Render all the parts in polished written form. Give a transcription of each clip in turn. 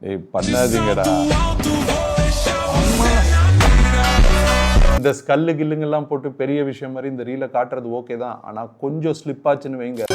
ஏய் பண்ணாதீங்கடா. இந்த ஸ்கல்லு கில்லுங்கெல்லாம் போட்டு பெரிய விஷயம் மாதிரி இந்த ரீலை காட்டுறது ஓகே தான். ஆனால் கொஞ்சம் ஸ்லிப் ஆச்சுன்னு வைங்க,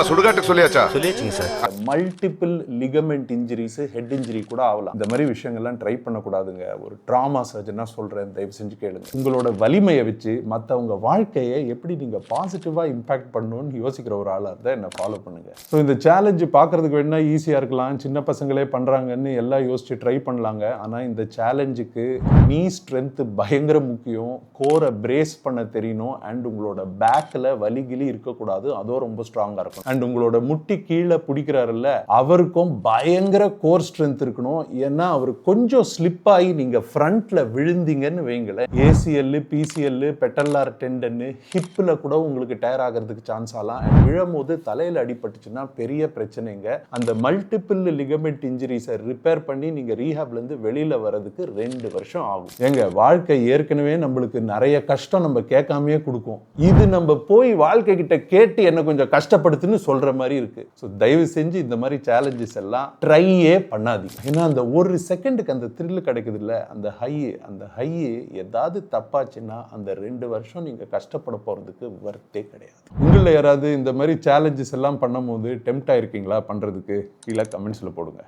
சுடுகாட்டுக்கு சொல்லியாச்சா? சொல்லியாச்சுங்க sir. Multiple ligament injuries, head injury கூட ஆகலாம். இந்த மாதிரி விஷயங்கள்லாம் ட்ரை பண்ணக்கூடாதுங்க. ஒரு ட்ராமா சர்ஜனா சொல்கிறேன், தயவு செஞ்சு கேளுங்க. உங்களோட வலிமையை வச்சு மற்றவங்க வாழ்க்கையை எப்படி நீங்கள் பாசிட்டிவாக இம்பாக்ட் பண்ணணும்னு யோசிக்கிற ஒரு ஆளாக இருந்தால் என்னை ஃபாலோ பண்ணுங்க. ஸோ இந்த சேலஞ்சு பார்க்குறதுக்கு வேணா ஈஸியாக இருக்கலாம், சின்ன பசங்களே பண்ணுறாங்கன்னு எல்லாம் யோசிச்சு ட்ரை பண்ணலாங்க. ஆனால் இந்த சேலஞ்சுக்கு நீ ஸ்ட்ரென்த்து பயங்கர முக்கியம். கோரை பிரேஸ் பண்ண தெரியணும். அண்ட் உங்களோட பேக்கில் வலிகிலி இருக்கக்கூடாது, அதுவும் ரொம்ப ஸ்ட்ராங்காக இருக்கும். அண்ட் உங்களோட முட்டி கீழே பிடிக்கிறாருல்ல, அவருக்கும் பயங்கர கோர் ஸ்ட்ரென்த் இருக்கணும். ஏன்னா அவர் கொஞ்சம் ஸ்லிப் ஆகி நீங்கள் ஃப்ரண்ட்ல விழுந்தீங்கன்னு வைங்களேன், ஏசிஎல், பிசிஎல், பெட்டல்லார் டெண்டன்னு, ஹிப்பில் கூட உங்களுக்கு டயர் ஆகிறதுக்கு சான்ஸ் ஆகலாம். அண்ட் விழும்போது தலையில் அடிபட்டுச்சுன்னா பெரிய பிரச்சனைங்க. அந்த மல்டிபிள் லிகமெண்ட் இன்ஜுரிஸை ரிப்பேர் பண்ணி நீங்கள் ரீஹாப்லேருந்து வெளியில் வர்றதுக்கு 2 வருஷம் ஆகும். எங்க வாழ்க்கை ஏற்கனவே நம்மளுக்கு நிறைய கஷ்டம் நம்ம கேட்காமையே கொடுக்கும். இது நம்ம போய் வாழ்க்கை கிட்ட கேட்டு என்ன கொஞ்சம் கஷ்டப்படுத்துன்னு சொல்ற மாதிரி இருக்கு. ஸோ தயவு செஞ்சு இந்த மாதிரி சேலஞ்சஸ் எல்லாம் ட்ரையே பண்ணாதீங்க. ஏன்னா அந்த ஒரு செகண்டுக்கு அந்த த்ரில் கிடைக்குது இல்லை, அந்த ஹை ஏதாவது தப்பாச்சுன்னா அந்த 2 வருஷம் நீங்க கஷ்டப்பட போறதுக்கு வர்த்தே கிடையாது. உங்களில் யாராவது இந்த மாதிரி சேலஞ்சஸ் எல்லாம் பண்ணும் போது டெம்ப்ட் ஆயிருக்கீங்களா பண்றதுக்கு? கீழே கமெண்ட்ஸ்ல போடுங்க.